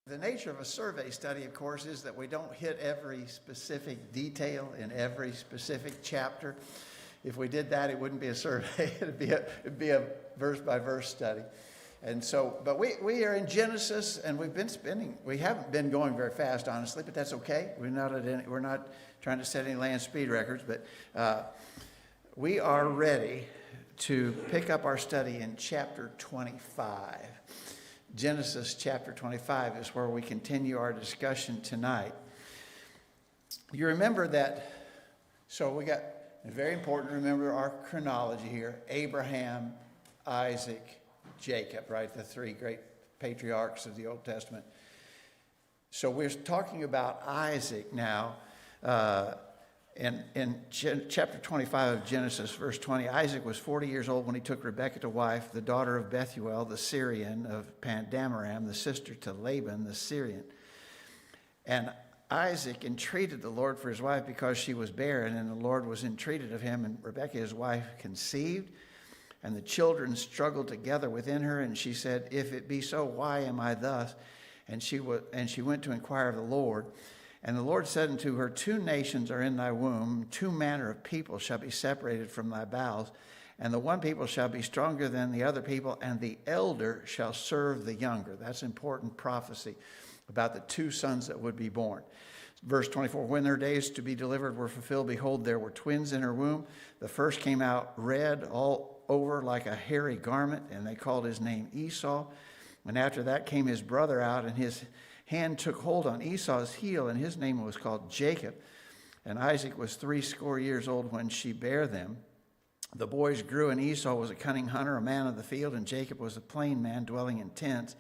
The nature of a survey study, of course, is that we don't hit every specific detail in every specific chapter. If we did that, it wouldn't be a survey. It'd be a verse-by-verse study. And so, but we are in Genesis, and we haven't been going very fast, honestly, but that's okay. We're not trying to set any land speed records, but we are ready to pick up our study in chapter 25. Genesis chapter 25 is where we continue our discussion tonight. You remember that, so we got, very important to remember our chronology here. Abraham, Isaac, Jacob, right? The three great patriarchs of the Old Testament. So we're talking about Isaac now. In chapter 25 of Genesis, verse 20, Isaac was 40 years old when he took Rebekah to wife, the daughter of Bethuel, the Syrian, of Pandamaram, the sister to Laban, the Syrian. And Isaac entreated the Lord for his wife because she was barren, and the Lord was entreated of him, and Rebekah, his wife, conceived. And the children struggled together within her, and she said, "If it be so, why am I thus?" And she went to inquire of the Lord. And the Lord said unto her, "Two nations are in thy womb, two manner of people shall be separated from thy bowels, and the one people shall be stronger than the other people, and the elder shall serve the younger." That's important prophecy about the two sons that would be born. Verse 24, when their days to be delivered were fulfilled, behold, there were twins in her womb. The first came out red all over like a hairy garment, and they called his name Esau. And after that came his brother out, and his hand took hold on Esau's heel, and his name was called Jacob. And Isaac was 80 years old when she bare them. The boys grew, and Esau was a cunning hunter, a man of the field, and Jacob was a plain man dwelling in tents.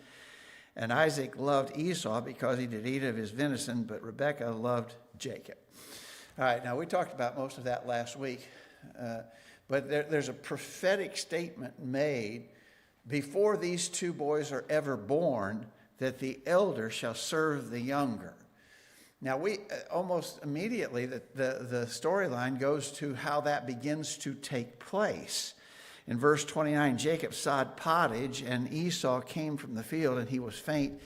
And Isaac loved Esau because he did eat of his venison, but Rebekah loved Jacob. All right, now we talked about most of that last week, but there's a prophetic statement made before these two boys are ever born, that the elder shall serve the younger. Now, we almost immediately, the storyline goes to how that begins to take place. In verse 29, Jacob sowed pottage, and Esau came from the field, and he was faint.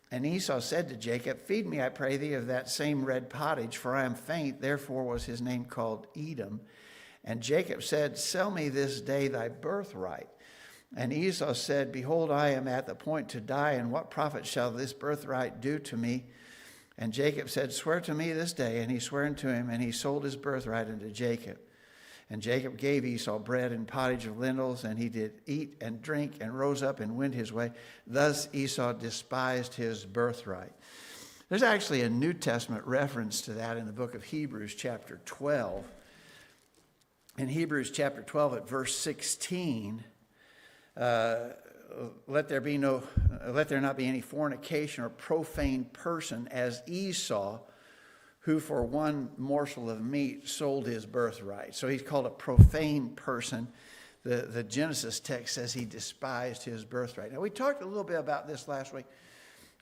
And Esau said to Jacob, "Feed me, I pray thee, of that same red pottage, for I am faint." Therefore was his name called Edom. And Jacob said, "Sell me this day thy birthright." And Esau said, "Behold, I am at the point to die, and what profit shall this birthright do to me?" And Jacob said, "Swear to me this day." And he sware unto him, and he sold his birthright unto Jacob. And Jacob gave Esau bread and pottage of lentils, and he did eat and drink, and rose up and went his way. Thus Esau despised his birthright. There's actually a New Testament reference to that in the book of Hebrews chapter 12. In Hebrews chapter 12 at verse 16, let there not be any fornication or profane person as Esau, who for one morsel of meat sold his birthright. So he's called a profane person. The Genesis text says he despised his birthright. Now, we talked a little bit about this last week.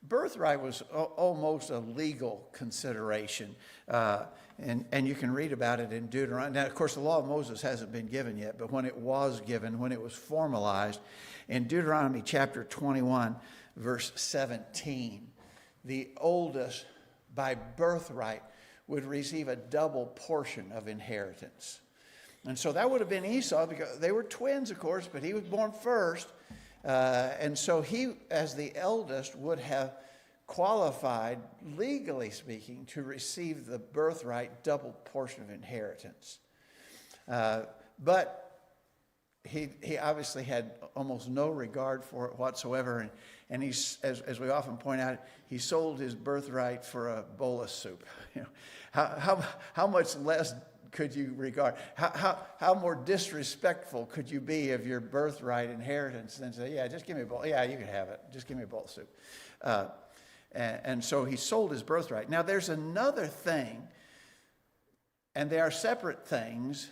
Birthright was almost a legal consideration, and you can read about it in Deuteronomy. Now, of course, the law of Moses hasn't been given yet, but when it was given, when it was formalized, in Deuteronomy chapter 21, verse 17, the oldest by birthright would receive a double portion of inheritance. And so that would have been Esau, because they were twins, of course, but he was born first. And so he, as the eldest, would have qualified, legally speaking, to receive the birthright double portion of inheritance. But he obviously had almost no regard for it whatsoever. And he's, as we often point out, he sold his birthright for a bowl of soup. You know, how much less could you regard? How more disrespectful could you be of your birthright inheritance than say, "Yeah, just give me a bowl. Yeah, you can have it. Just give me a bowl of soup." And so he sold his birthright. Now, there's another thing, and they are separate things,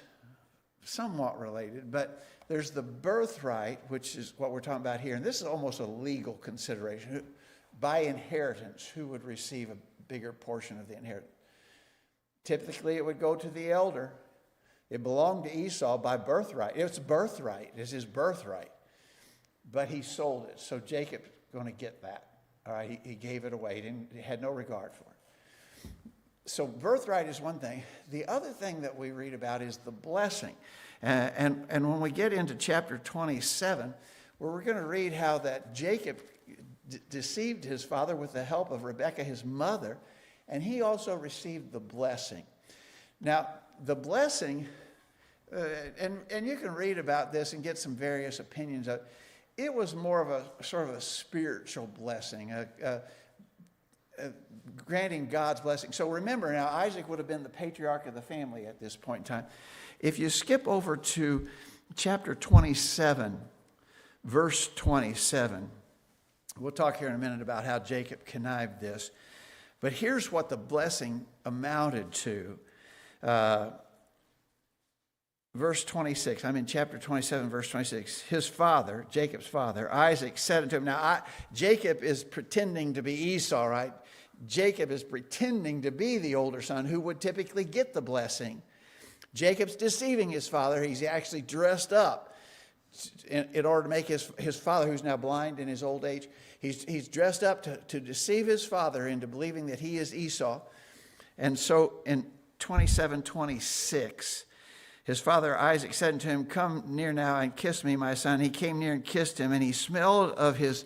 somewhat related, but there's the birthright, which is what we're talking about here. And this is almost a legal consideration. By inheritance, who would receive a bigger portion of the inheritance? Typically, it would go to the elder. It belonged to Esau by birthright. It's birthright. It's his birthright. But he sold it. So Jacob's going to get that. All right, he gave it away. He had no regard for it. So birthright is one thing. The other thing that we read about is the blessing. And when we get into chapter 27, where we're going to read how that Jacob deceived his father with the help of Rebekah, his mother, and he also received the blessing. Now, the blessing, and you can read about this and get some various opinions of it. It was more of a sort of a spiritual blessing, granting God's blessing. So remember now, Isaac would have been the patriarch of the family at this point in time. If you skip over to chapter 27, verse 27, we'll talk here in a minute about how Jacob connived this. But here's what the blessing amounted to. Verse 26, I'm in chapter 27, verse 26. His father, Jacob's father, Isaac, said unto him. Now, Jacob is pretending to be Esau, right? Jacob is pretending to be the older son who would typically get the blessing. Jacob's deceiving his father. He's actually dressed up in order to make his father, who's now blind in his old age, he's dressed up to deceive his father into believing that he is Esau. And so in 27:26, his father Isaac said unto him, Come near now and kiss me, my son. He came near and kissed him, and he smelled of his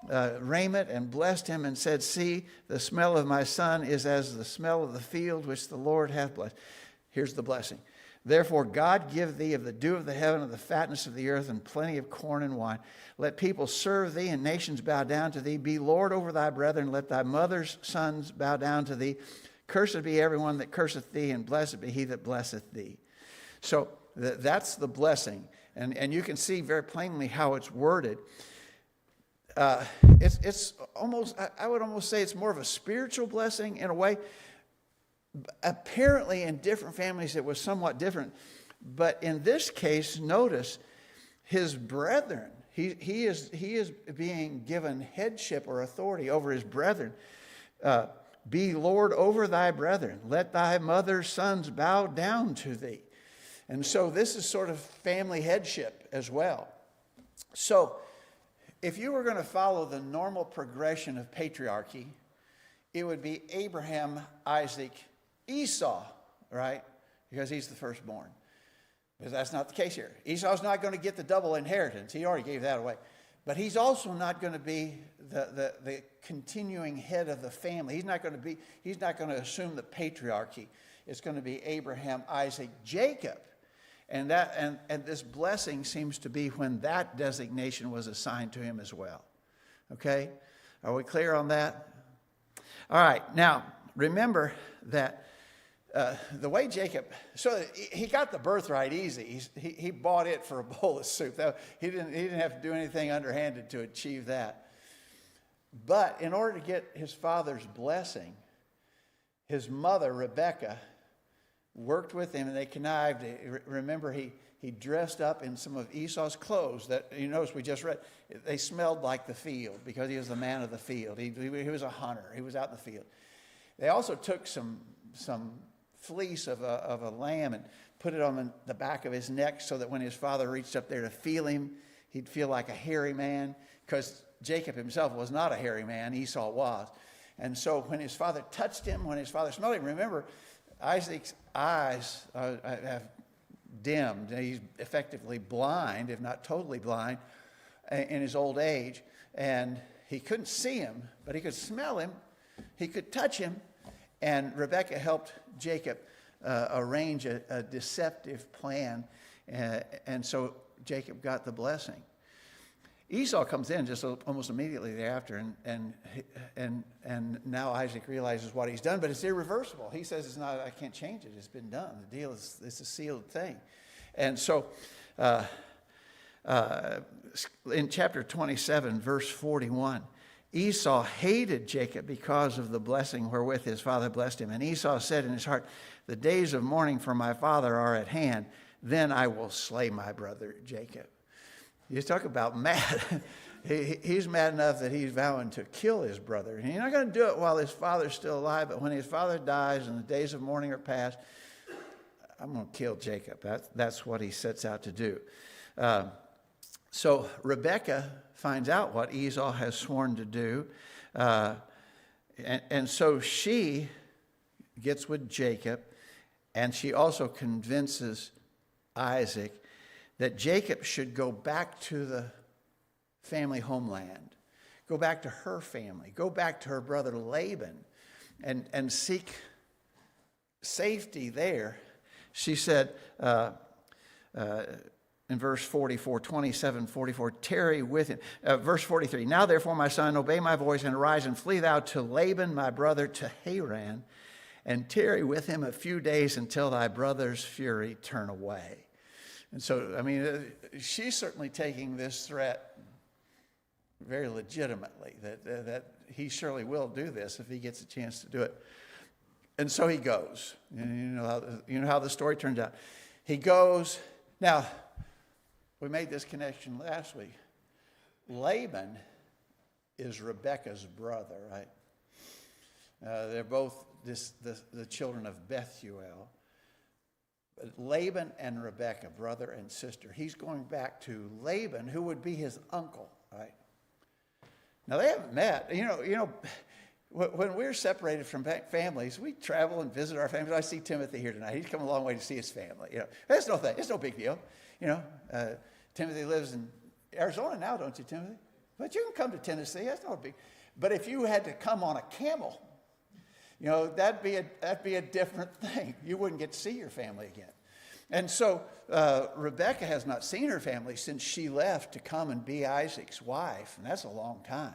raiment and blessed him and said, See, the smell of my son is as the smell of the field which the Lord hath blessed. Here's the blessing. Therefore God give thee of the dew of the heaven, of the fatness of the earth, and plenty of corn and wine. Let people serve thee, and nations bow down to thee. Be Lord over thy brethren. Let thy mother's sons bow down to thee. Cursed be everyone that curseth thee, and blessed be he that blesseth thee. So that's the blessing. And you can see very plainly how it's worded. It's almost, I would almost say it's more of a spiritual blessing in a way. Apparently in different families it was somewhat different. But in this case, notice his brethren. He is being given headship or authority over his brethren. Be Lord over thy brethren. Let thy mother's sons bow down to thee. And so this is sort of family headship as well. So if you were going to follow the normal progression of patriarchy, it would be Abraham, Isaac, Esau, right? Because he's the firstborn. Because that's not the case here. Esau's not going to get the double inheritance. He already gave that away. But he's also not going to be the continuing head of the family. He's not going to assume the patriarchy. It's going to be Abraham, Isaac, Jacob. And this blessing seems to be when that designation was assigned to him as well. Okay? Are we clear on that? All right. Now, remember that the way Jacob, so he got the birthright easy. He bought it for a bowl of soup. He didn't have to do anything underhanded to achieve that. But in order to get his father's blessing, his mother, Rebekah, worked with him, and they connived. Remember, he dressed up in some of Esau's clothes that, you notice we just read. They smelled like the field because he was the man of the field. He was a hunter. He was out in the field. They also took some fleece of a lamb and put it on the back of his neck so that when his father reached up there to feel him, he'd feel like a hairy man, because Jacob himself was not a hairy man. Esau was. And so when his father touched him, when his father smelled him, remember, Isaac's eyes have dimmed. He's effectively blind, if not totally blind, in his old age. And he couldn't see him, but he could smell him. He could touch him. And Rebekah helped Jacob arrange a deceptive plan. And so Jacob got the blessing. Esau comes in just almost immediately thereafter, and now Isaac realizes what he's done, but it's irreversible. He says, "It's not. I can't change it. It's been done. The deal is it's a sealed thing." And so, in chapter 27, verse 41, Esau hated Jacob because of the blessing wherewith his father blessed him, and Esau said in his heart, "The days of mourning for my father are at hand. Then I will slay my brother Jacob." You talk about mad. He's mad enough that he's vowing to kill his brother. And he's not going to do it while his father's still alive, but when his father dies and the days of mourning are past, I'm going to kill Jacob. That's what he sets out to do. So Rebekah finds out what Esau has sworn to do. And so she gets with Jacob, and she also convinces Isaac that Jacob should go back to the family homeland, go back to her family, go back to her brother Laban, and seek safety there. She said in verse 44, 27:44, tarry with him. Verse 43, now therefore, my son, obey my voice and arise and flee thou to Laban, my brother, to Haran, and tarry with him a few days until thy brother's fury turn away. And so, I mean, she's certainly taking this threat very legitimately, that he surely will do this if he gets a chance to do it. And so he goes. And you know how the story turns out. He goes. Now, we made this connection last week. Laban is Rebekah's brother, right? They're both the children of Bethuel. But Laban and Rebekah, brother and sister. He's going back to Laban, who would be his uncle, right? Now, they haven't met. You know, when we're separated from families, we travel and visit our families. I see Timothy here tonight. He's come a long way to see his family. You know, that's no thing. It's no big deal. You know, Timothy lives in Arizona now, don't you, Timothy? But you can come to Tennessee. That's not big. But if you had to come on a camel, you know, that'd be a different thing. You wouldn't get to see your family again. And so Rebekah has not seen her family since she left to come and be Isaac's wife, and that's a long time.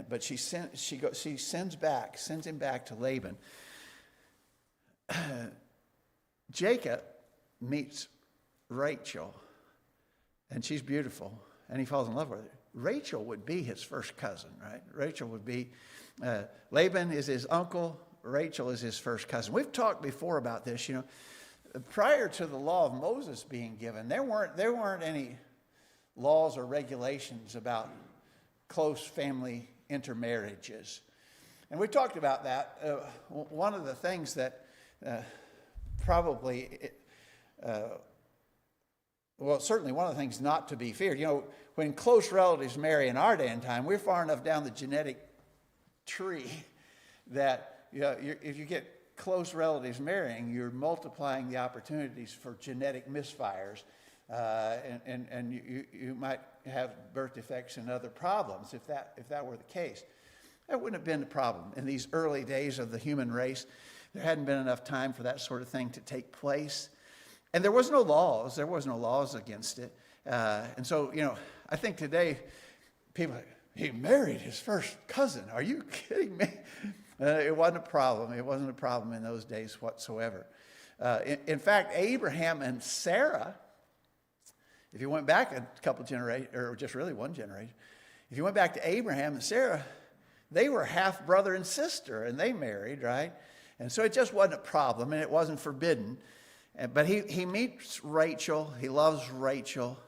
But she sends him back to Laban. Jacob meets Rachel, and she's beautiful, and he falls in love with her. Rachel would be his first cousin, right? Rachel would be, Laban is his uncle, Rachel is his first cousin. We've talked before about this, you know. Prior to the law of Moses being given, there weren't any laws or regulations about close family intermarriages. And we talked about that. One of the things that certainly one of the things not to be feared. You know, when close relatives marry in our day and time, we're far enough down the genetic tree that if you get close relatives marrying, you're multiplying the opportunities for genetic misfires, and you might have birth defects and other problems if that were the case. That wouldn't have been the problem. In these early days of the human race, there hadn't been enough time for that sort of thing to take place. And there was no laws. There was no laws against it. And so, you know, I think today, people, he married his first cousin. Are you kidding me? It wasn't a problem. It wasn't a problem in those days whatsoever. In fact, Abraham and Sarah, if you went back a couple generations, or just really one generation, if you went back to Abraham and Sarah, they were half brother and sister, and they married, right? And so it just wasn't a problem, and it wasn't forbidden. But he meets Rachel. He loves Rachel.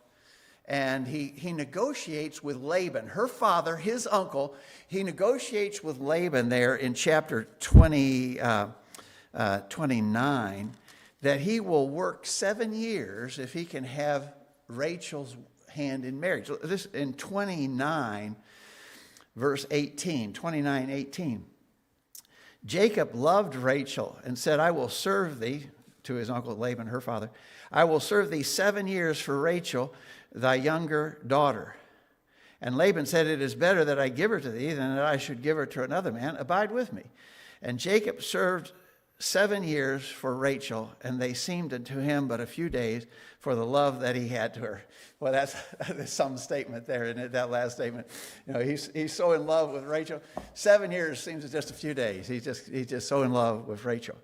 And he negotiates with Laban, her father, his uncle. He negotiates with Laban there in chapter 29 that he will work 7 years if he can have Rachel's hand in marriage. So this in 29, verse 18, 29:18. Jacob loved Rachel and said, I will serve thee, to his uncle Laban, her father, I will serve thee 7 years for Rachel, thy younger daughter. And Laban said, it is better that I give her to thee than that I should give her to another man. Abide with me. And Jacob served 7 years for Rachel, and they seemed unto him but a few days for the love that he had to her. Well, that's some statement there, isn't it? That last statement. You know, he's so in love with Rachel. 7 years seems just a few days. He's just so in love with Rachel.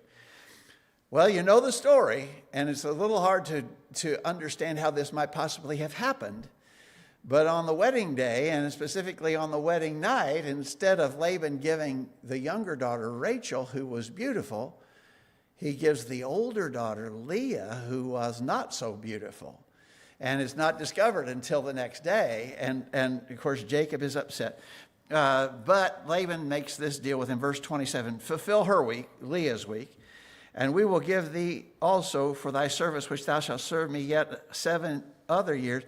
Well, you know the story, and it's a little hard to understand how this might possibly have happened. But on the wedding day, and specifically on the wedding night, instead of Laban giving the younger daughter, Rachel, who was beautiful, he gives the older daughter, Leah, who was not so beautiful. And it's not discovered until the next day. And of course, Jacob is upset. But Laban makes this deal with him. Verse 27, fulfill her week, Leah's week, and we will give thee also for thy service, which thou shalt serve me yet 7 other years.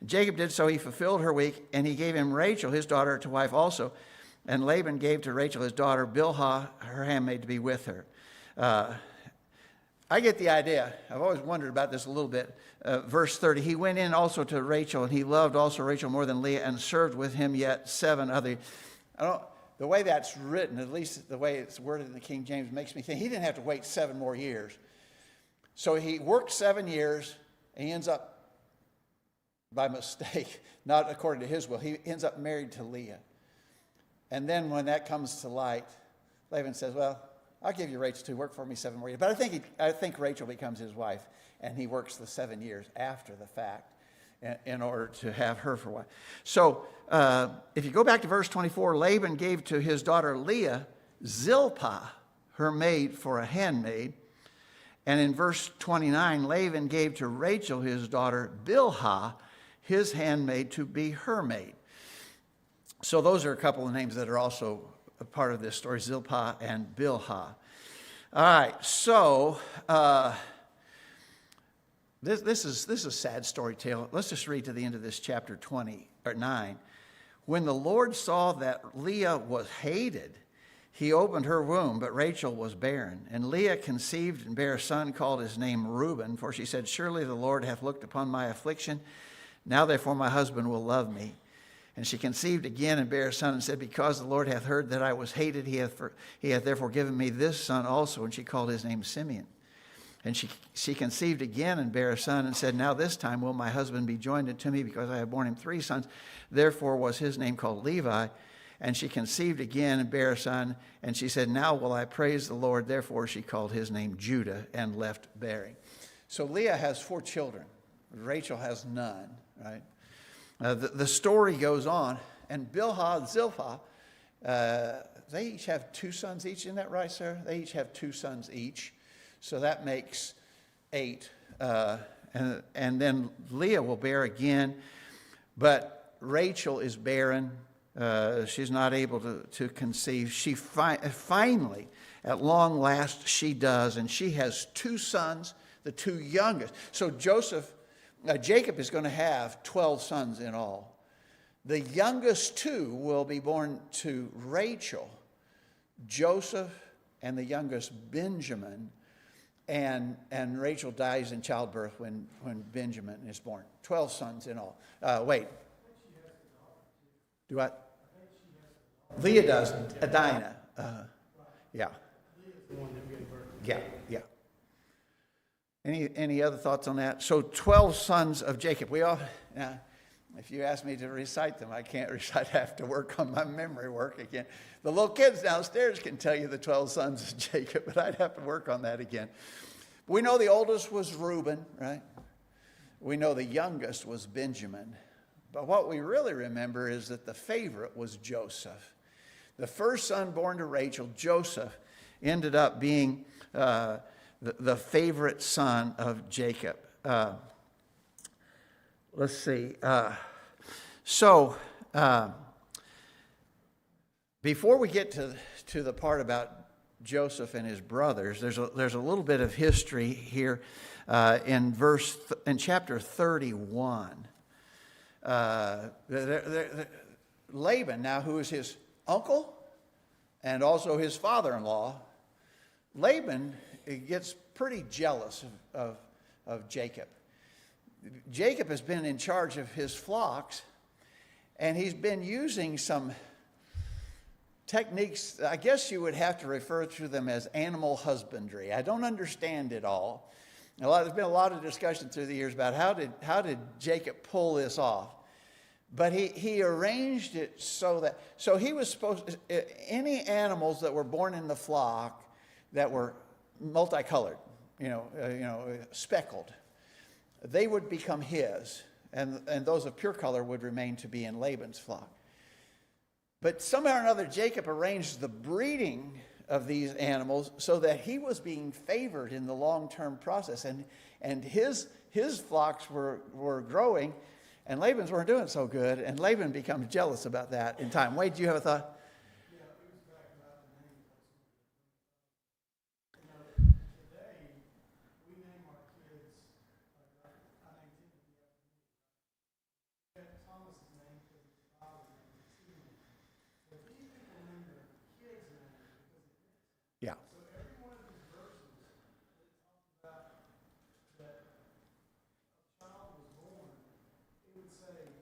Jacob did so. He fulfilled her week, and he gave him Rachel, his daughter, to wife also. And Laban gave to Rachel, his daughter, Bilhah, her handmaid, to be with her. I get the idea. I've always wondered about this a little bit. Verse 30, he went in also to Rachel, and he loved also Rachel more than Leah, and served with him yet 7 other. The way that's written, at least the way it's worded in the King James, makes me think he didn't have to wait 7 more years. So he worked 7 years, and he ends up, by mistake, not according to his will, he ends up married to Leah. And then when that comes to light, Laban says, well, I'll give you Rachel too. Work for me 7 more years. But I think Rachel becomes his wife, and he works the 7 years after the fact in order to have her for a wife. So if you go back to verse 24, Laban gave to his daughter Leah Zilpah, her maid, for a handmaid. And in verse 29, Laban gave to Rachel, his daughter, Bilhah, his handmaid, to be her maid. So those are a couple of names that are also a part of this story, Zilpah and Bilhah. All right, so this is a sad story tale. Let's just read to the end of this chapter 9. When the Lord saw that Leah was hated, he opened her womb, but Rachel was barren. And Leah conceived and bare a son, called his name Reuben, for she said, surely the Lord hath looked upon my affliction. Now therefore my husband will love me. And she conceived again and bare a son, and said, because the Lord hath heard that I was hated, he hath therefore given me this son also. And she called his name Simeon. And she conceived again and bare a son, and said, now this time will my husband be joined unto me, because I have borne him 3 sons. Therefore was his name called Levi. And she conceived again and bare a son, and she said, now will I praise the Lord. Therefore she called his name Judah, and left bearing. So Leah has 4 children. Rachel has none, right? The story goes on, and Bilhah and Zilpah, they each have 2 sons each. Isn't that right, Sarah? They each have 2 sons each. So that makes 8. And then Leah will bear again, but Rachel is barren. She's not able to conceive. She finally, at long last, she does, and she has 2 sons, the 2 youngest. So Jacob is going to have 12 sons in all. The youngest 2 will be born to Rachel, Joseph, and the youngest Benjamin. And Rachel dies in childbirth when Benjamin is born. 12 sons in all. Wait. Do what? Leah does. Adina. Yeah. Yeah. Any other thoughts on that? So 12 sons of Jacob. If you ask me to recite them, I can't recite. I have to work on my memory work again. The little kids downstairs can tell you the 12 sons of Jacob, but I'd have to work on that again. We know the oldest was Reuben, right? We know the youngest was Benjamin. But what we really remember is that the favorite was Joseph. The first son born to Rachel, Joseph, ended up being the favorite son of Jacob. Let's see. Before we get to the part about Joseph and his brothers, there's a little bit of history here in chapter 31. Laban, now, who is his uncle and also his father-in-law, Laban gets pretty jealous of Jacob. Jacob has been in charge of his flocks, and he's been using some techniques. I guess you would have to refer to them as animal husbandry. I don't understand it all. There's been a lot of discussion through the years about how did Jacob pull this off. But he arranged it so he was supposed to, any animals that were born in the flock that were multicolored, speckled, they would become his, and those of pure color would remain to be in Laban's flock. But somehow or another, Jacob arranged the breeding of these animals so that he was being favored in the long-term process, and his flocks were growing, and Laban's weren't doing so good, and Laban becomes jealous about that in time. Wade, do you have a thought? Yeah. So every one of these verses, it talks about that a child was born, it would say,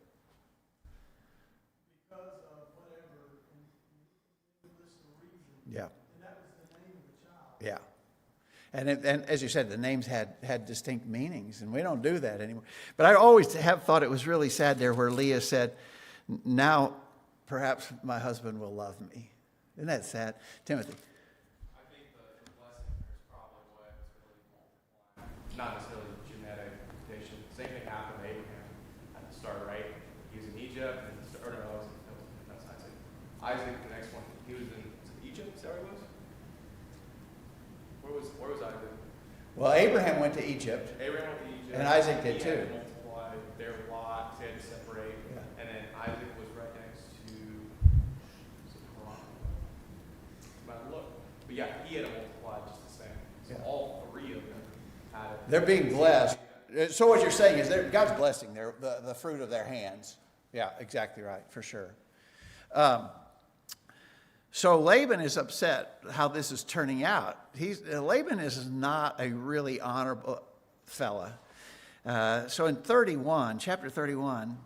because of whatever, and it would list the reason. Yeah. And that was the name of the child. Yeah. And as you said, the names had distinct meanings, and we don't do that anymore. But I always have thought it was really sad there where Leah said, now perhaps my husband will love me. Isn't that sad? Timothy? I think the blessing is probably what was really multiplying. Not necessarily genetic mutation. Same thing happened to Abraham at the start, right? He was in Egypt, and that's Isaac. Isaac, the next one, he was in Egypt. Is that where he was? Where was Isaac? Well, Abraham went to Egypt. Abraham went to Egypt. And Isaac did he too. Had to multiply their lots. They had to separate. Yeah. And then Isaac was right next to Haran. Look. But yeah, he had to multiply just the same. So Yeah. all three of them had it. They're being blessed. So what you're saying is God's blessing the fruit of their hands. Yeah, exactly right, for sure. So Laban is upset how this is turning out. Laban is not a really honorable fella. So in chapter 31,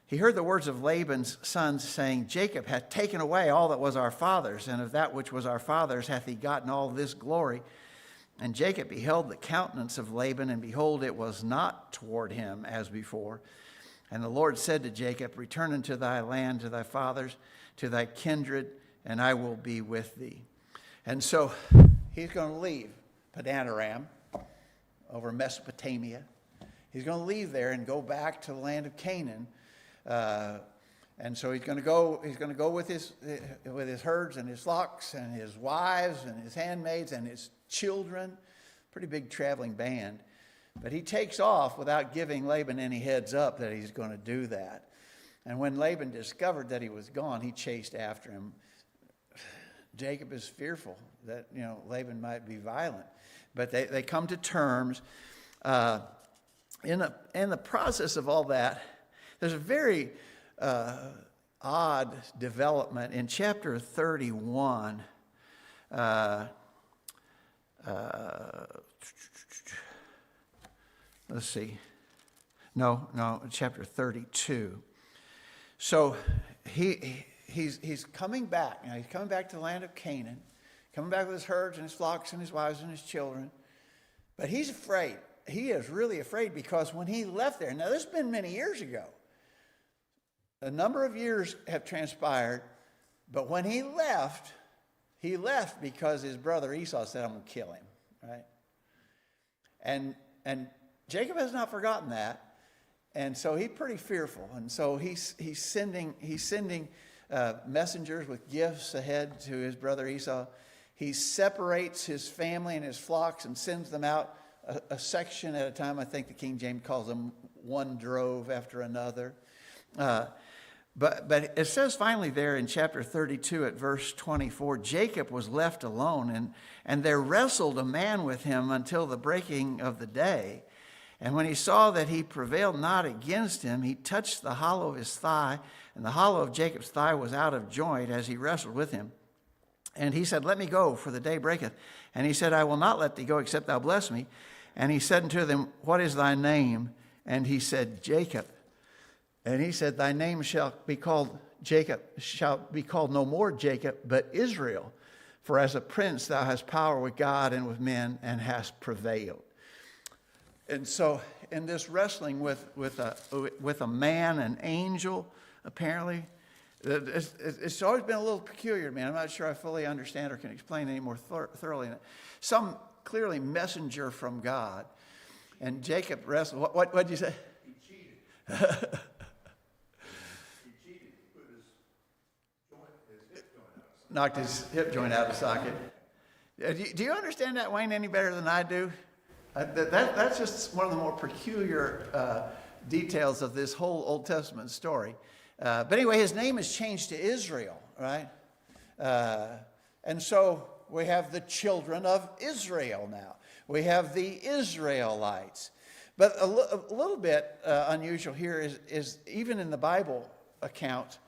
he heard the words of Laban's sons saying, Jacob hath taken away all that was our father's, and of that which was our father's hath he gotten all this glory. And Jacob beheld the countenance of Laban, and behold, it was not toward him as before. And the Lord said to Jacob, return unto thy land, to thy fathers, to thy kindred, and I will be with thee. And so he's going to leave Padanaram over Mesopotamia. He's going to leave there and go back to the land of Canaan. And so he's going to go with his herds and his flocks and his wives and his handmaids and his children. Pretty big traveling band. But he takes off without giving Laban any heads up that he's going to do that. And when Laban discovered that he was gone, he chased after him. Jacob is fearful that, Laban might be violent. But they come to terms. In the process of all that, there's a very odd development in chapter 31. Let's see. No, chapter 32. So he's coming back. Now he's coming back to the land of Canaan, coming back with his herds and his flocks and his wives and his children. But he's afraid. He is really afraid because when he left there, now this has been many years ago. A number of years have transpired, but when he left because his brother Esau said, I'm going to kill him, right? And Jacob has not forgotten that. And so he's pretty fearful. And so he's sending messengers with gifts ahead to his brother Esau. He separates his family and his flocks and sends them out a section at a time. I think the King James calls them one drove after another. But it says finally there in chapter 32 at verse 24, Jacob was left alone, and there wrestled a man with him until the breaking of the day. And when he saw that he prevailed not against him, he touched the hollow of his thigh, and the hollow of Jacob's thigh was out of joint as he wrestled with him. And he said, let me go, for the day breaketh. And he said, I will not let thee go, except thou bless me. And he said unto them, what is thy name? And he said, Jacob. And he said, thy name shall be called Jacob, shall be called no more Jacob, but Israel. For as a prince thou hast power with God and with men, and hast prevailed. And so in this wrestling with a man, an angel, apparently, it's always been a little peculiar to me. I'm not sure I fully understand or can explain any more thoroughly. Some clearly messenger from God. And Jacob wrestled. What did you say? He cheated. He put his hip joint out of socket. Knocked his hip joint out of socket. Do you understand that, Wayne, any better than I do? That's just one of the more peculiar details of this whole Old Testament story. But anyway, his name is changed to Israel, right? And so we have the children of Israel now. We have the Israelites. But a little bit unusual here is even in the Bible account,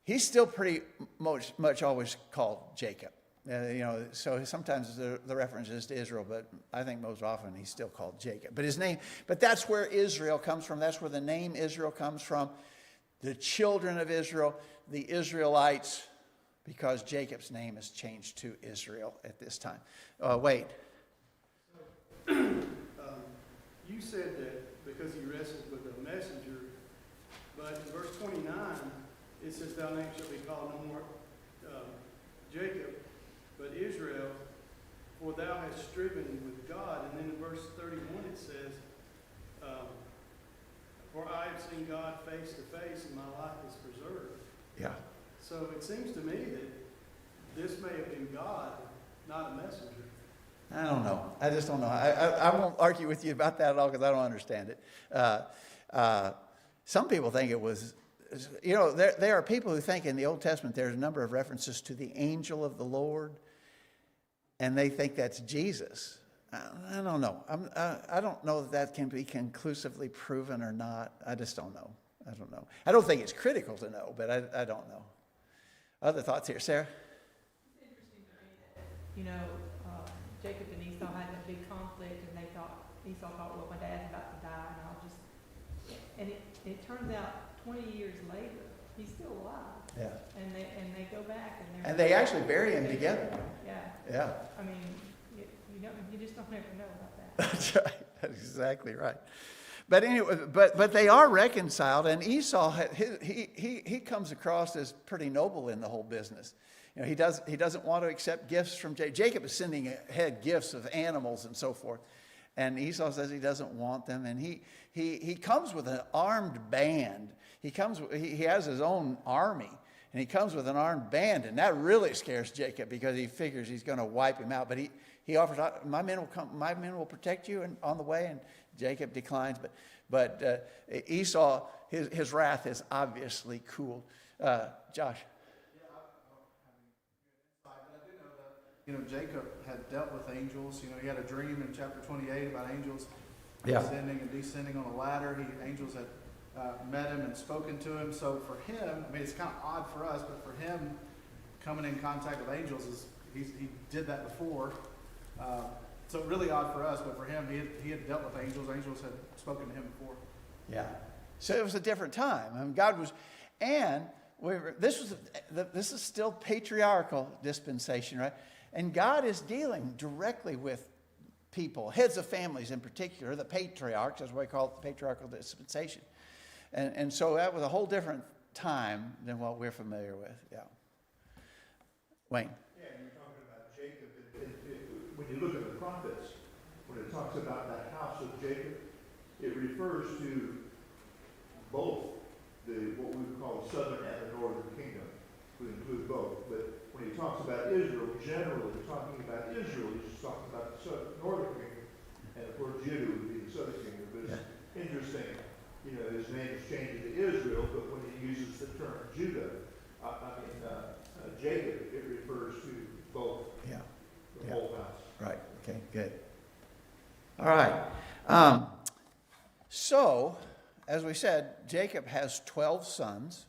he's still pretty much always called Jacob. So sometimes the reference is to Israel, but I think most often he's still called Jacob. But that's where Israel comes from. That's where the name Israel comes from. The children of Israel, the Israelites, because Jacob's name is changed to Israel at this time. Wait. You said that because he wrestled with a messenger, but in verse 29, it says, "Thy name shall be called no more Jacob, but Israel, for thou hast striven with God." And then in verse 31 it says, "For I have seen God face to face, and my life is preserved." Yeah. So it seems to me that this may have been God, not a messenger. I don't know. I just don't know. I won't argue with you about that at all because I don't understand it. Some people think it was, there are people who think in the Old Testament there's a number of references to the angel of the Lord, and they think that's Jesus. I don't know. I don't know that can be conclusively proven or not. I just don't know. I don't know. I don't think it's critical to know, but I don't know. Other thoughts here, Sarah? It's interesting to me that, Jacob and Esau had a big conflict, and Esau thought, well, my dad's about to die, and it turns out 20 years later, he's still alive. Yeah. And they go back and And they actually bury him together. Yeah. Yeah. I mean, you just don't ever know about that. That's right. That's exactly right. But anyway, but they are reconciled, and Esau he comes across as pretty noble in the whole business. He doesn't want to accept gifts from Jacob. Jacob is sending ahead gifts of animals and so forth, and Esau says he doesn't want them, and he comes with an armed band. He has his own army, and he comes with an armed band, and that really scares Jacob because he figures he's going to wipe him out. But he offers, my men will protect you on the way, and Jacob declines. But Esau, his wrath is obviously cooled. Josh. Jacob had dealt with angels. He had a dream in chapter 28 about angels Yeah. ascending and descending on a ladder. Angels had met him and spoken to him. So for him, it's kind of odd for us, but for him, coming in contact with angels he did that before. So really odd for us, but for him, he had dealt with angels. Angels had spoken to him before. Yeah. So it was a different time. I mean, God was, and this is still patriarchal dispensation, right? And God is dealing directly with people, heads of families in particular, the patriarchs, that's why we call it the patriarchal dispensation. And so that was a whole different time than what we're familiar with. Yeah. Wayne. Yeah, and you're talking about Jacob. When you look at the prophets, when it talks about that house of Jacob, it refers to both what we would call the southern and the northern kingdom, would include both. But when he talks about Israel, generally talking about Israel, he's just talking about the northern kingdom, and of course Judah would be the southern kingdom. But it's interesting, his name is changed to Israel, but when he uses the term Judah, Jacob, it refers to both. Yeah. The whole house. Right. Okay, good. All right. So, as we said, Jacob has 12 sons.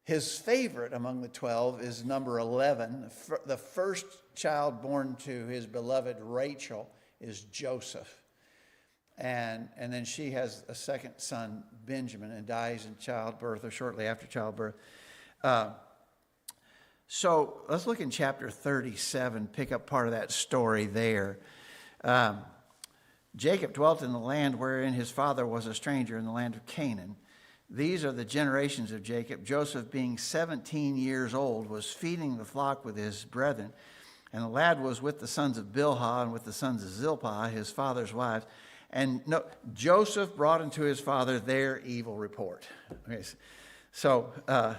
His favorite among the 12 is number 11. The first child born to his beloved Rachel is Joseph. And then she has a second son, Benjamin, and dies in childbirth or shortly after childbirth. So let's look in chapter 37, pick up part of that story there. Jacob dwelt in the land wherein his father was a stranger, in the land of Canaan. These are the generations of Jacob. Joseph, being 17 years old, was feeding the flock with his brethren. And the lad was with the sons of Bilhah and with the sons of Zilpah, his father's wives. And Joseph brought unto his father their evil report. Okay, so a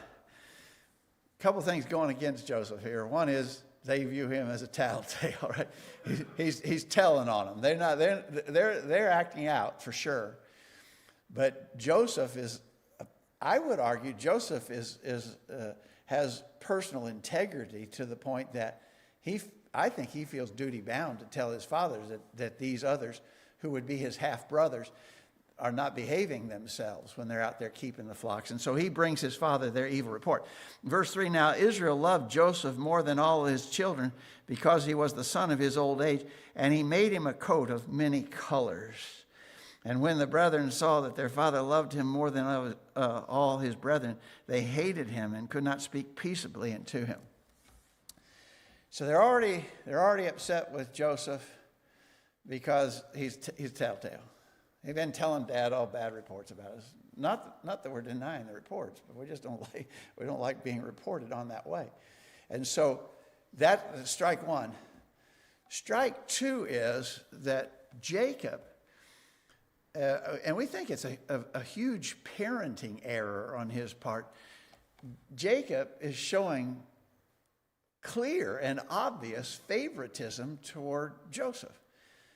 couple things going against Joseph here. One is they view him as a tattletale, right? He's telling on them. They're acting out for sure. But Joseph is, I would argue, Joseph has personal integrity to the point that I think he feels duty bound to tell his fathers that these others, who would be his half brothers, are not behaving themselves when they're out there keeping the flocks. And so he brings his father their evil report. Verse 3, now Israel loved Joseph more than all his children because he was the son of his old age, and he made him a coat of many colors. And when the brethren saw that their father loved him more than all his brethren, they hated him and could not speak peaceably unto him. So they're already upset with Joseph because he's telltale. They've been telling Dad all bad reports about us. Not that we're denying the reports, but we just don't like being reported on that way. And so that's strike one. Strike two is that Jacob, and we think it's a huge parenting error on his part. Jacob is showing clear and obvious favoritism toward Joseph.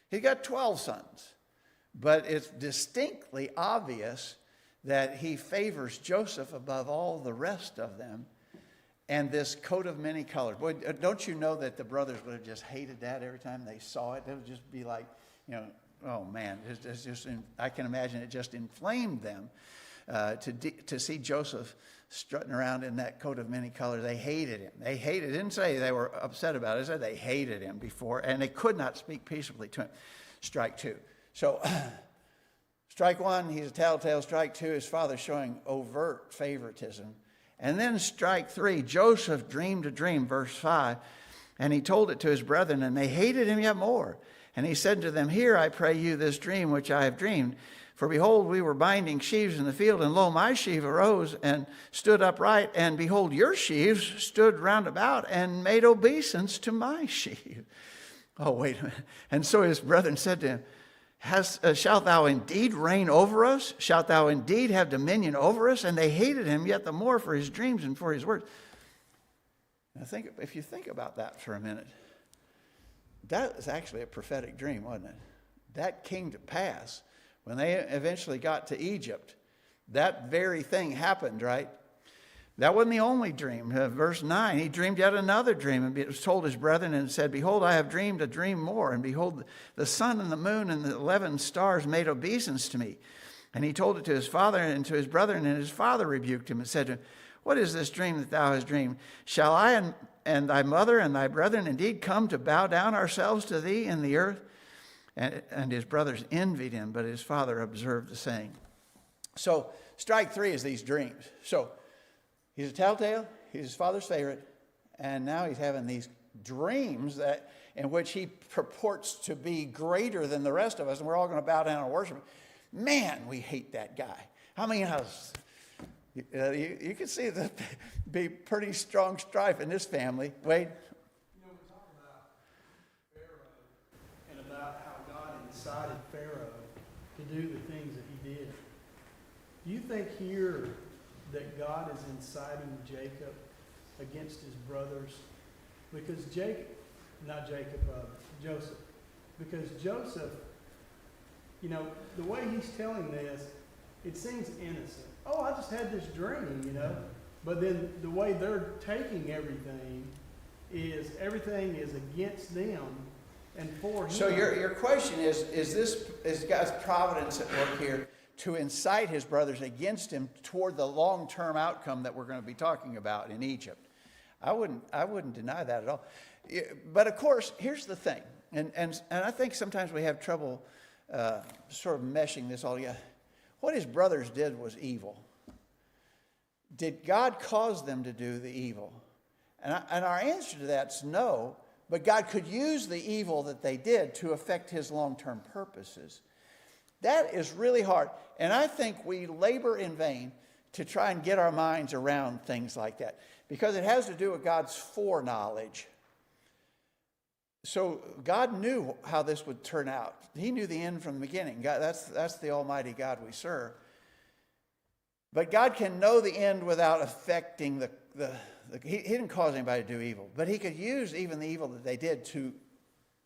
He got 12 sons, but it's distinctly obvious that he favors Joseph above all the rest of them. And this coat of many colors. Boy, don't you know that the brothers would have just hated that every time they saw it? It would just be like, oh man, it's just I can imagine it just inflamed them to see Joseph strutting around in that coat of many colors. They hated him. They didn't say they were upset about it. They said they hated him before, and they could not speak peaceably to him. Strike two. So strike one, he's a telltale. Strike two, his father showing overt favoritism. And then strike three, Joseph dreamed a dream, verse 5, and he told it to his brethren, and they hated him yet more. And he said to them, hear, I pray you, this dream which I have dreamed. For behold, we were binding sheaves in the field, and lo, my sheaf arose and stood upright, and behold, your sheaves stood round about and made obeisance to my sheaf. Oh, wait a minute. And so his brethren said to him, shalt thou indeed reign over us? Shalt thou indeed have dominion over us? And they hated him yet the more for his dreams and for his words. Now if you think about that for a minute, that was actually a prophetic dream, wasn't it? That came to pass when they eventually got to Egypt. That very thing happened, right? That wasn't the only dream. Verse 9, he dreamed yet another dream, and it was told his brethren, and said, behold, I have dreamed a dream more, and behold, the sun and the moon and the 11 stars made obeisance to me. And he told it to his father and to his brethren, and his father rebuked him and said to him, what is this dream that thou hast dreamed? Shall I and thy mother and thy brethren indeed come to bow down ourselves to thee in the earth? And his brothers envied him, but his father observed the saying. So strike three is these dreams. So he's a telltale, he's his father's favorite, and now he's having these dreams in which he purports to be greater than the rest of us, and we're all going to bow down and worship him. Man, we hate that guy. I mean, you can see there'd be pretty strong strife in this family. Wade? We talk about Pharaoh and about how God incited Pharaoh to do the things that he did. Do you think here that God is inciting Jacob against his brothers? Because Joseph. Because Joseph, the way he's telling this, it seems innocent. Oh, I just had this dream, But then the way they're taking everything is against them and for him. So your question is God's providence at work here to incite his brothers against him toward the long-term outcome that we're going to be talking about in Egypt? I wouldn't deny that at all. But of course, here's the thing, and I think sometimes we have trouble sort of meshing this all together. What his brothers did was evil. Did God cause them to do the evil? And our answer to that's no, but God could use the evil that they did to affect his long-term purposes. That is really hard. And I think we labor in vain to try and get our minds around things like that, because it has to do with God's foreknowledge. So God knew how this would turn out. He knew the end from the beginning. God, that's the Almighty God we serve. But God can know the end without affecting He didn't cause anybody to do evil, but he could use even the evil that they did to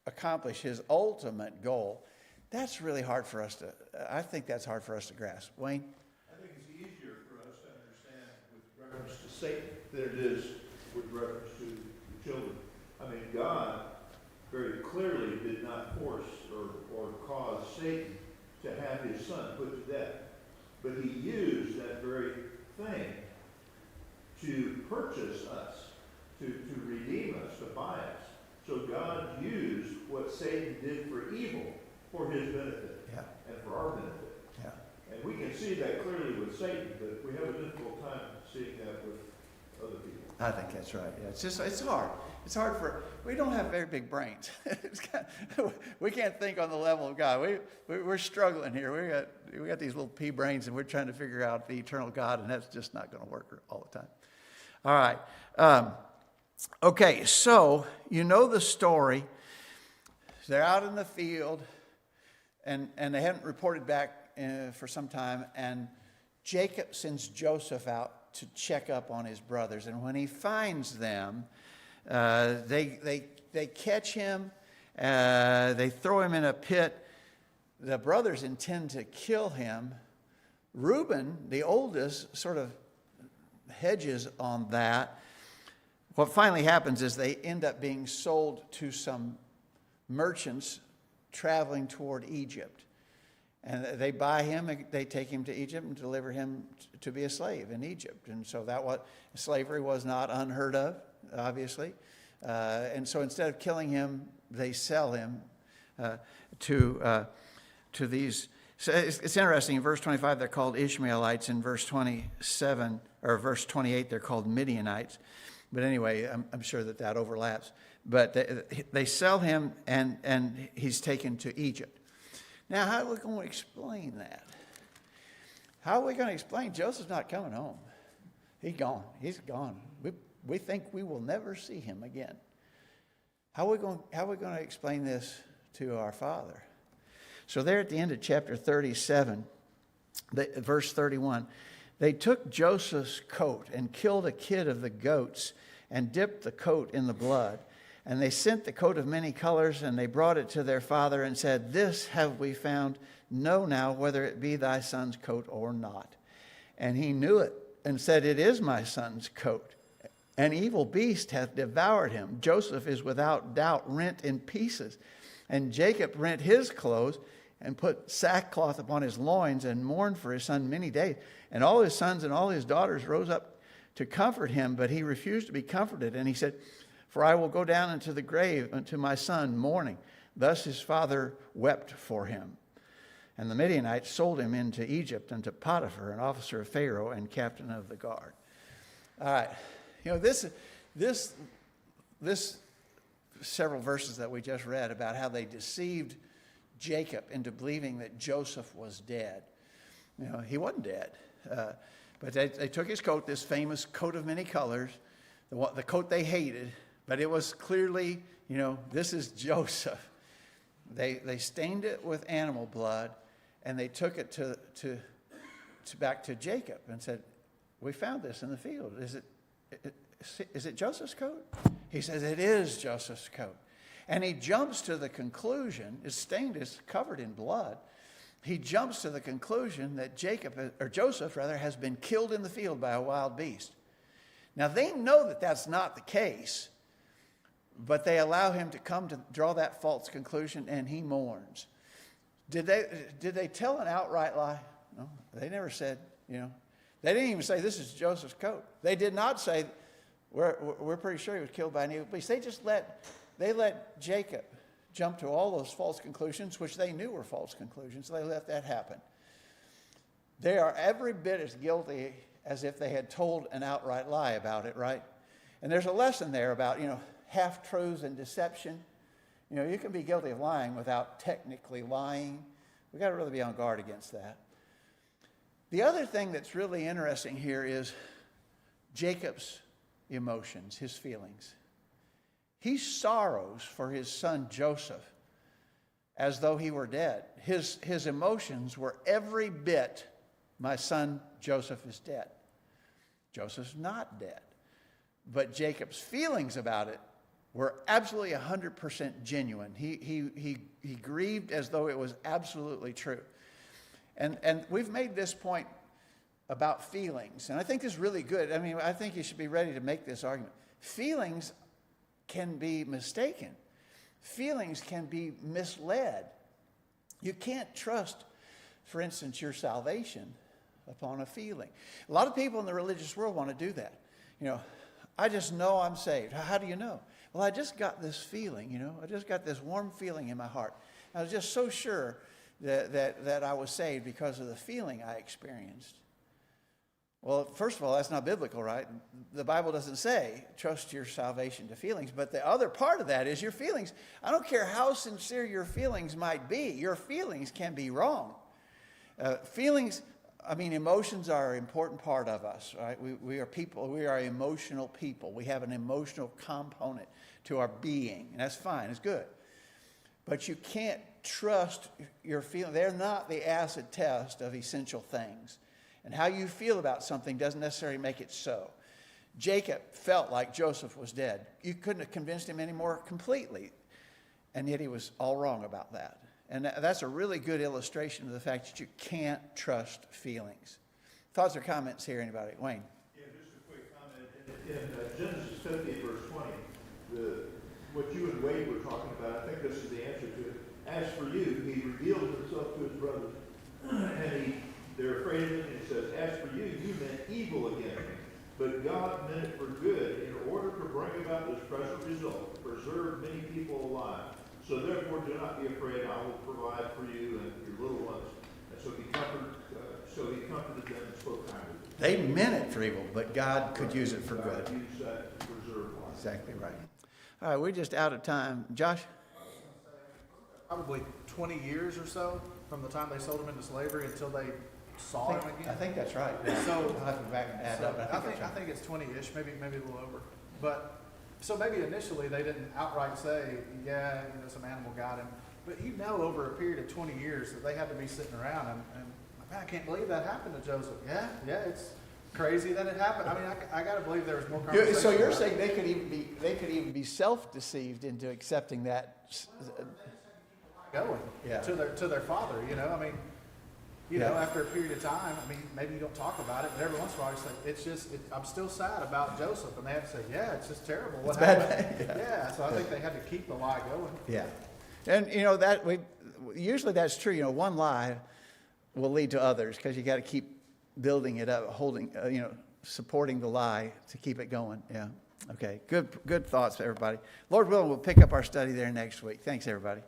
accomplish his ultimate goal. That's really hard for us I think that's hard for us to grasp. Wayne? I think it's easier for us to understand with reference to Satan than it is with reference to the children. I mean, God very clearly did not force or cause Satan to have his son put to death. But he used that very thing to purchase us, to redeem us, to buy us. So God used what Satan did for evil for his benefit and for our benefit. Yeah. And we can see that clearly with Satan, but we have a difficult time seeing that with other people. I think that's right. Yeah, it's hard. It's hard we don't have very big brains. We can't think on the level of God. We're struggling here. We got these little pea brains, and we're trying to figure out the eternal God, and that's just not going to work all the time. All right. Okay, so you know the story. They're out in the field, and they haven't reported back for some time, and Jacob sends Joseph out to check up on his brothers. And when he finds them, they catch him, they throw him in a pit. The brothers intend to kill him. Reuben, the oldest, sort of hedges on that. What finally happens is they end up being sold to some merchants traveling toward Egypt. And they buy him, they take him to Egypt and deliver him to be a slave in Egypt. And so slavery was not unheard of, obviously. And so instead of killing him, they sell him to these. So it's interesting. In verse 25, they're called Ishmaelites. In verse 27 or verse 28, they're called Midianites. But anyway, I'm sure that overlaps. But they sell him, and he's taken to Egypt. Now, how are we going to explain that? How are we going to explain Joseph's not coming home? He's gone. He's gone. We think we will never see him again. How are we going to explain this to our father? So there at the end of chapter 37, verse 31, they took Joseph's coat and killed a kid of the goats and dipped the coat in the blood. And they sent the coat of many colors, and they brought it to their father and said, "This have we found. Know now whether it be thy son's coat or not." And he knew it and said, "It is my son's coat. An evil beast hath devoured him. Joseph is without doubt rent in pieces." And Jacob rent his clothes and put sackcloth upon his loins and mourned for his son many days. And all his sons and all his daughters rose up to comfort him, but he refused to be comforted. And he said, "For I will go down into the grave unto my son mourning." Thus his father wept for him. And the Midianites sold him into Egypt unto Potiphar, an officer of Pharaoh and captain of the guard. All right. You know, this several verses that we just read about how they deceived Jacob into believing that Joseph was dead. You know, he wasn't dead. But they took his coat, this famous coat of many colors, the coat they hated, but it was clearly, you know, this is Joseph. They stained it with animal blood, and they took it to back to Jacob and said, "We found this in the field. Is it Joseph's coat?" He says, "It is Joseph's coat." And he jumps to the conclusion, it's stained, it's covered in blood. He jumps to the conclusion that Joseph has been killed in the field by a wild beast. Now they know that that's not the case, but they allow him to come to draw that false conclusion, and he mourns. Did they tell an outright lie? No, they never said, you know. They didn't even say, "This is Joseph's coat." They did not say, we're pretty sure he was killed by an evil beast. They let Jacob jump to all those false conclusions, which they knew were false conclusions. They let that happen. They are every bit as guilty as if they had told an outright lie about it, right? And there's a lesson there about, you know, half-truths and deception. You know, you can be guilty of lying without technically lying. We've got to really be on guard against that. The other thing that's really interesting here is Jacob's emotions, his feelings. He sorrows for his son Joseph as though he were dead. His emotions were every bit, "My son Joseph is dead." Joseph's not dead. But Jacob's feelings about it were absolutely 100% genuine. He grieved as though it was absolutely true. And we've made this point about feelings, and I think this is really good. I mean, I think you should be ready to make this argument. Feelings can be mistaken. Feelings can be misled. You can't trust for instance, your salvation upon a feeling. A lot of people in the religious world want to do that. You know, I just know I'm saved. How do you know? Well, I just got this feeling, you know. I just got this warm feeling in my heart. I was just so sure that I was saved because of the feeling I experienced. Well, first of all, that's not biblical, right? The Bible doesn't say trust your salvation to feelings, but the other part of that is your feelings. I don't care how sincere your feelings might be. Your feelings can be wrong. Emotions are an important part of us, right? We are people. We are emotional people. We have an emotional component to our being, and that's fine. It's good. But you can't trust your feelings. They're not the acid test of essential things. And how you feel about something doesn't necessarily make it so. Jacob felt like Joseph was dead. You couldn't have convinced him any more completely. And yet he was all wrong about that. And that's a really good illustration of the fact that you can't trust feelings. Thoughts or comments here, anybody? Wayne? Yeah, just a quick comment. In Genesis 50, verse 20, what you and Wade were talking about, I think this is the answer to it. As for you, he revealed himself to his brothers, and they're afraid of him, and he says, as for you, you meant evil against me, but God meant it for good in order to bring about this present result, to preserve many people alive. So therefore, do not be afraid. I will provide for you and your little ones. And so he comforted them and spoke kindly. They meant it for evil, but God could use it for good. God used that to preserve life. Exactly right. All right, we're just out of time. Josh? Probably 20 years or so from the time they sold him into slavery until they saw him again. I think that's right. So- I'll have to back and add So up. I think it's 20-ish, maybe a little over. But so maybe initially they didn't outright say, yeah, some animal got him. But over a period of 20 years that they had to be sitting around and man, I can't believe that happened to Joseph. Yeah, it's crazy that it happened. I mean, I got to believe there was more conversation. So you're about saying it. they could even be self-deceived into accepting that? Going Yeah. to their father, I mean, Yeah. after a period of time, I mean, maybe you don't talk about it, but every once in a while you say, I'm still sad about Joseph, and they have to say, yeah, it's just terrible. What It's bad. happened? Yeah. So I think they had to keep the lie going. Yeah. And usually that's true. One lie will lead to others because you got to keep building it up, supporting the lie to keep it going. Yeah. Okay. Good thoughts, everybody. Lord willing, we'll pick up our study there next week. Thanks, everybody.